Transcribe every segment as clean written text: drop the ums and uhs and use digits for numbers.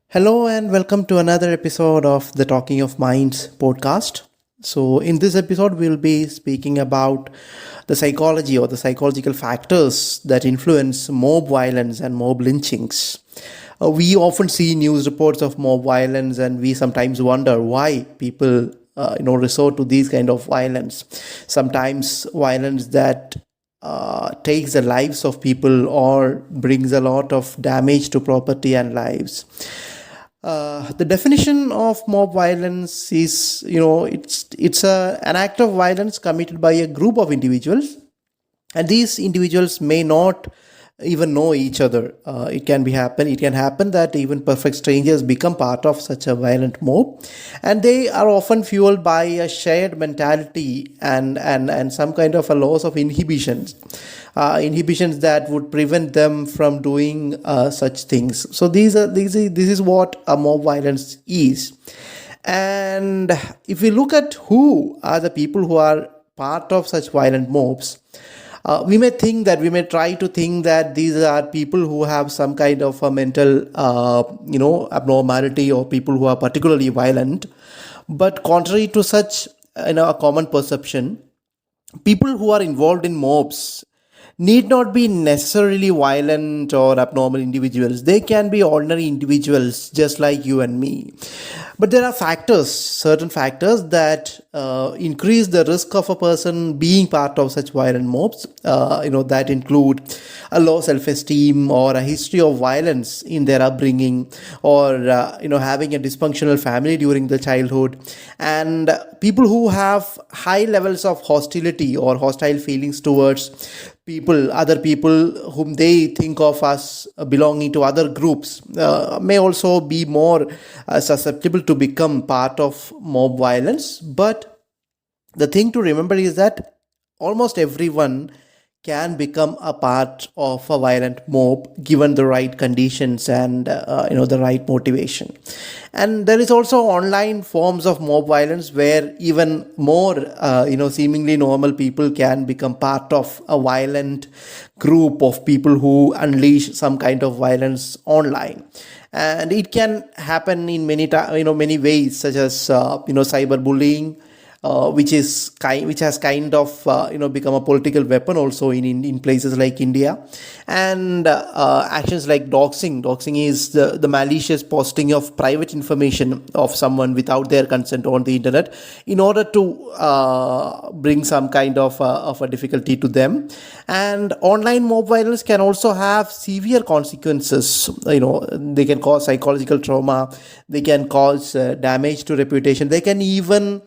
Hello and welcome to another episode of the Talking of Minds podcast. So, in this episode, we'll be speaking about the psychology or the psychological factors that influence mob violence and mob lynchings. We often see news reports of mob violence, and we sometimes wonder why people, resort to these kind of violence. Sometimes violence that takes the lives of people or brings a lot of damage to property and lives. The definition of mob violence is, an act of violence committed by a group of individuals, and these individuals may not even know each other. It can happen that even perfect strangers become part of such a violent mob, and they are often fueled by a shared mentality and some kind of a loss of inhibitions that would prevent them from doing such things. So this is what a mob violence is. And if we look at who are the people who are part of such violent mobs, we may try to think that these are people who have some kind of a mental, abnormality, or people who are particularly violent. But contrary to such, a common perception, people who are involved in mobs need not be necessarily violent or abnormal individuals. They can be ordinary individuals just like you and me. But there are certain factors that increase the risk of a person being part of such violent mobs. That include a low self-esteem or a history of violence in their upbringing, or having a dysfunctional family during the childhood, and people who have high levels of hostility or hostile feelings towards other people whom they think of as belonging to other groups, may also be more susceptible to become part of mob violence. But the thing to remember is that almost everyone can become a part of a violent mob given the right conditions and the right motivation. And there is also online forms of mob violence where even more seemingly normal people can become part of a violent group of people who unleash some kind of violence online. And it can happen in many ways, such as cyberbullying, which has kind of become a political weapon also in places like India, and actions like doxing. Doxing is the malicious posting of private information of someone without their consent on the internet in order to bring some kind of a difficulty to them. And online mob violence can also have severe consequences. They can cause psychological trauma, they can cause damage to reputation, they can even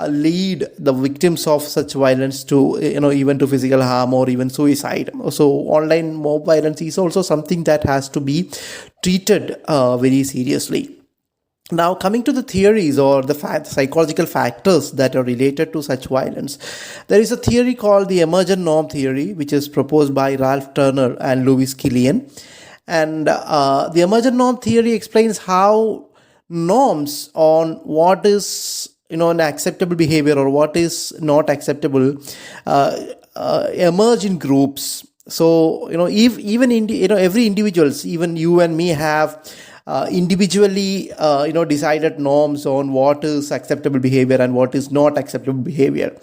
lead the victims of such violence to even to physical harm or even suicide. So online mob violence is also something that has to be treated very seriously. Now, coming to the theories or the psychological factors that are related to such violence, there is a theory called the emergent norm theory, which is proposed by Ralph Turner and Louis Killian. And the emergent norm theory explains how norms on what is an acceptable behavior or what is not acceptable emerge in groups. So if even every individuals, even you and me, have individually decided norms on what is acceptable behavior and what is not acceptable behavior.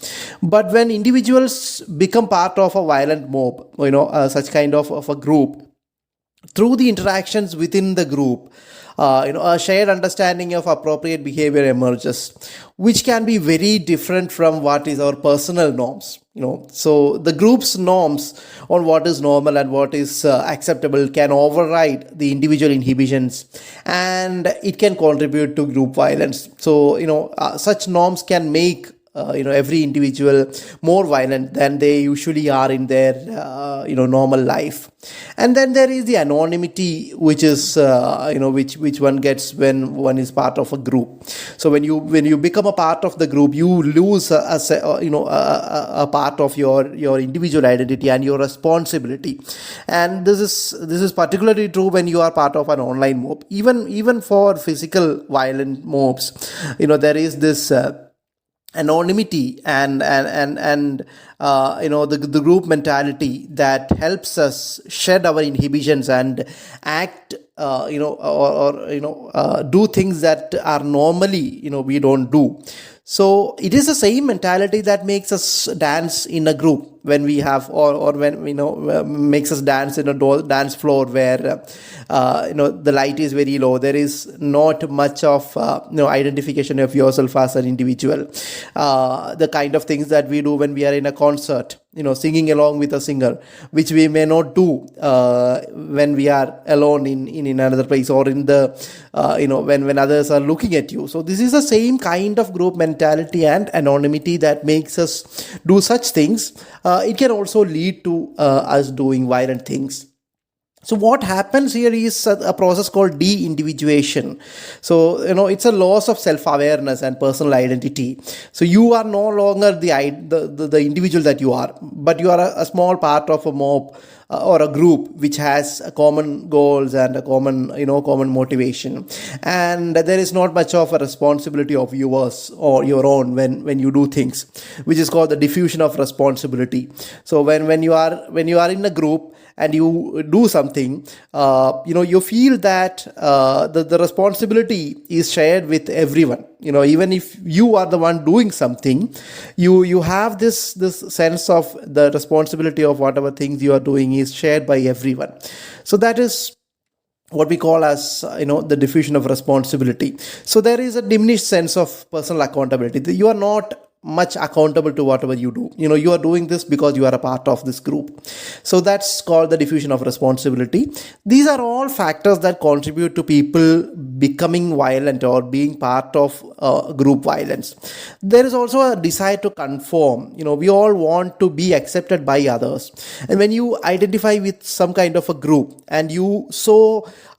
But when individuals become part of a violent mob, such kind of a group, through the interactions within the group, a shared understanding of appropriate behavior emerges, which can be very different from what is our personal norms. So the group's norms on what is normal and what is acceptable can override the individual inhibitions, and it can contribute to group violence. So such norms can make every individual more violent than they usually are in their normal life. And then there is the anonymity, which is which one gets when one is part of a group. So when you become a part of the group, you lose a part of your individual identity and your responsibility. And this is particularly true when you are part of an online mob. Even for physical violent mobs, there is this anonymity and the group mentality that helps us shed our inhibitions and act do things that are normally, we don't do. So it is the same mentality that makes us dance in a group when we have, or when, makes us dance in a dance floor where, the light is very low. There is not much of, identification of yourself as an individual. The kind of things that we do when we are in a concert, singing along with a singer, which we may not do when we are alone in another place, or in the, when others are looking at you. So this is the same kind of group mentality and anonymity that makes us do such things. It can also lead to us doing violent things. So what happens here is a process called de-individuation. So, it's a loss of self-awareness and personal identity. So you are no longer the individual that you are, but you are a small part of a mob or a group which has common goals and a common motivation. And there is not much of a responsibility of yours or your own when you do things, which is called the diffusion of responsibility. So when you are in a group and you do something, you feel that the responsibility is shared with everyone. Even if you are the one doing something, you have this sense of the responsibility of whatever things you are doing is shared by everyone. So that is what we call as, the diffusion of responsibility. So there is a diminished sense of personal accountability. You are not much accountable to whatever you do. You are doing this because you are a part of this group. So that's called the diffusion of responsibility. These are all factors that contribute to people becoming violent or being part of group violence. There is also a desire to conform. We all want to be accepted by others. And when you identify with some kind of a group and you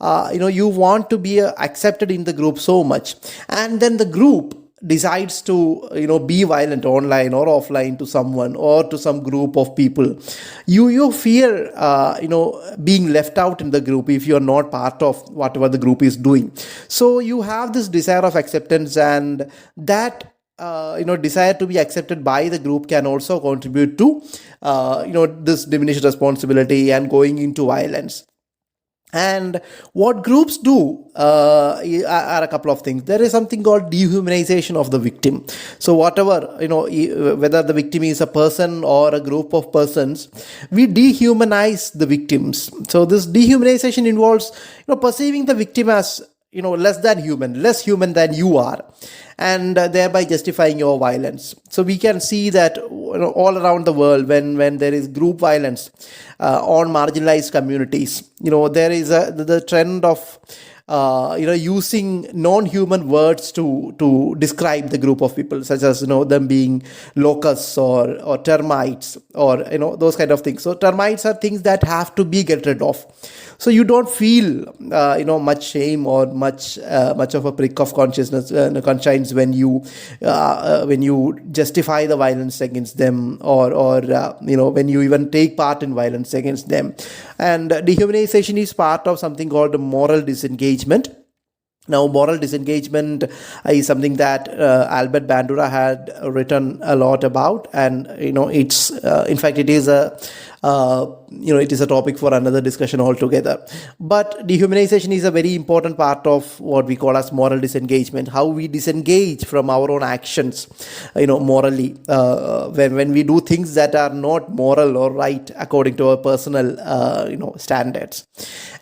want to be accepted in the group so much, and then the group decides to be violent online or offline to someone or to some group of people, you fear being left out in the group if you are not part of whatever the group is doing. So you have this desire of acceptance, and that desire to be accepted by the group can also contribute to this diminished responsibility and going into violence. And what groups do are a couple of things. There is something called dehumanization of the victim. So whatever, whether the victim is a person or a group of persons, we dehumanize the victims. So this dehumanization involves, perceiving the victim as, less human than you are, and thereby justifying your violence. So we can see that all around the world, when there is group violence on marginalized communities, there is the trend of using non-human words to describe the group of people, such as them being locusts or termites or those kind of things. So termites are things that have to be get rid of. So you don't feel much shame or much of a prick of conscience when you justify the violence against them, or when you even take part in violence against them. And dehumanization is part of something called moral disengagement. Now, moral disengagement is something that Albert Bandura had written a lot about, and it's in fact it is a topic for another discussion altogether. But dehumanization is a very important part of what we call as moral disengagement. How we disengage from our own actions, morally, when we do things that are not moral or right according to our personal, standards.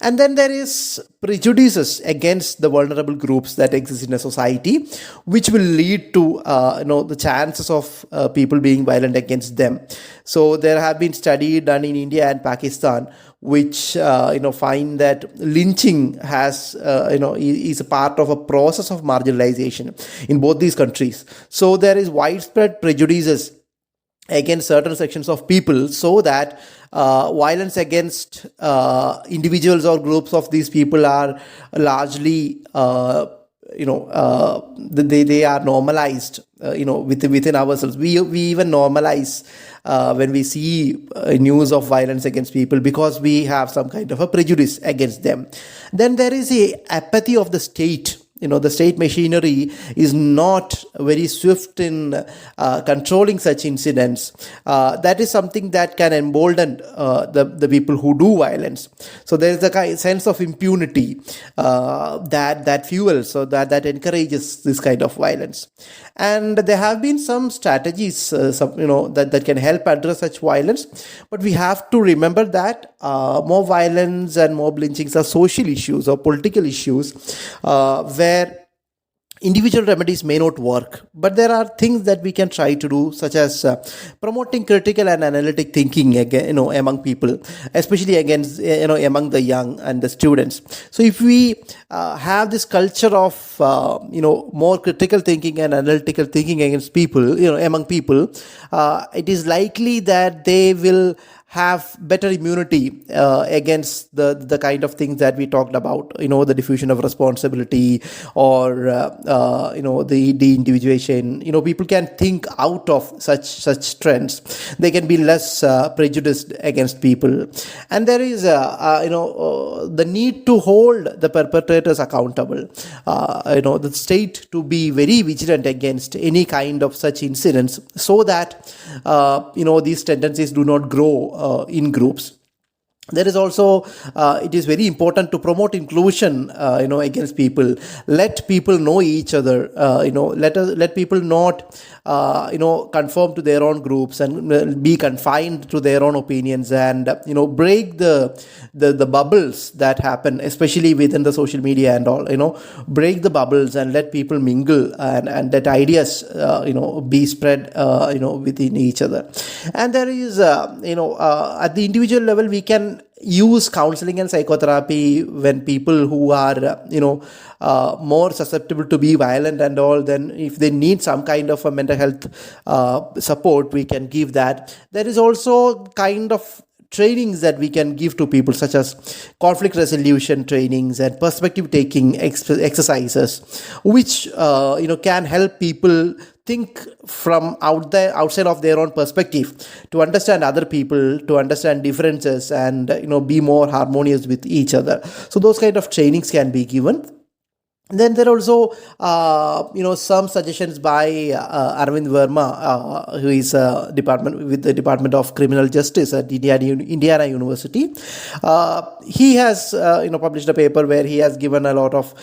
And then there is prejudices against the vulnerable groups that exist in a society, which will lead to the chances of people being violent against them. So there have been studies done in India and Pakistan which find that lynching has is a part of a process of marginalization in both these countries. So there is widespread prejudices against certain sections of people, so that violence against individuals or groups of these people are largely they are normalized within ourselves. We even normalize when we see news of violence against people, because we have some kind of a prejudice against them. Then there is a apathy of the state The state machinery is not very swift in controlling such incidents. That is something that can embolden the people who do violence. So there is a sense of impunity that fuels, so that encourages this kind of violence. And there have been some strategies that can help address such violence, but we have to remember that mob violence and mob lynchings are social issues or political issues, where individual remedies may not work, but there are things that we can try to do, such as promoting critical and analytic thinking again, among people, especially against among the young and the students. So if we have this culture of more critical thinking and analytical thinking against people, among people, it is likely that they will have better immunity against the kind of things that we talked about, the diffusion of responsibility, or the individuation. People can think out of such trends. They can be less prejudiced against people, and there is the need to hold the perpetrators accountable. The state to be very vigilant against any kind of such incidents, so that these tendencies do not grow in groups. There is also it is very important to promote inclusion against people. Let people know each other. Let people not conform to their own groups and be confined to their own opinions, and break the bubbles that happen, especially within the social media and all. Break the bubbles and let people mingle, and let ideas be spread within each other. And there is at the individual level, we can use counseling and psychotherapy when people who are more susceptible to be violent and all. Then if they need some kind of a mental health support, we can give that. There is also kind of trainings that we can give to people, such as conflict resolution trainings and perspective taking exercises, which can help people think from outside of their own perspective, to understand other people, to understand differences, and be more harmonious with each other. So those kind of trainings can be given. Then there are also, some suggestions by Arvind Verma, who is with the Department of Criminal Justice at Indiana University. He has, published a paper where he has given a lot of,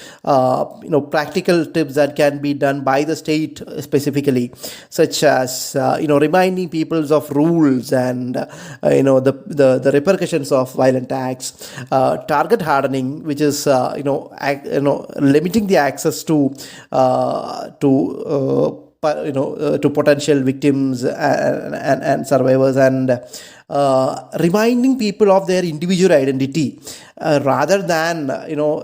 practical tips that can be done by the state specifically, such as, reminding people of rules and, the repercussions of violent acts, target hardening, which is, limiting the access to potential victims and survivors, and reminding people of their individual identity, rather than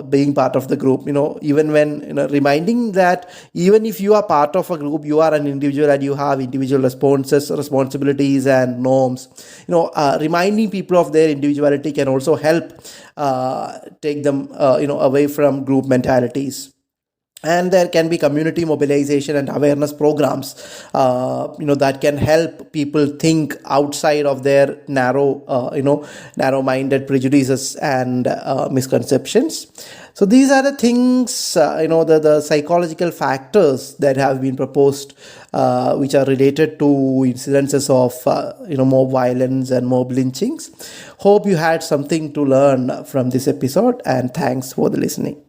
being part of the group. Even when reminding that even if you are part of a group, you are an individual and you have individual responsibilities and norms. Reminding people of their individuality can also help take them away from group mentalities. And there can be community mobilization and awareness programs that can help people think outside of their narrow-minded prejudices and misconceptions. So these are the things, the psychological factors that have been proposed, which are related to incidences of mob violence and mob lynchings. Hope you had something to learn from this episode, and thanks for the listening.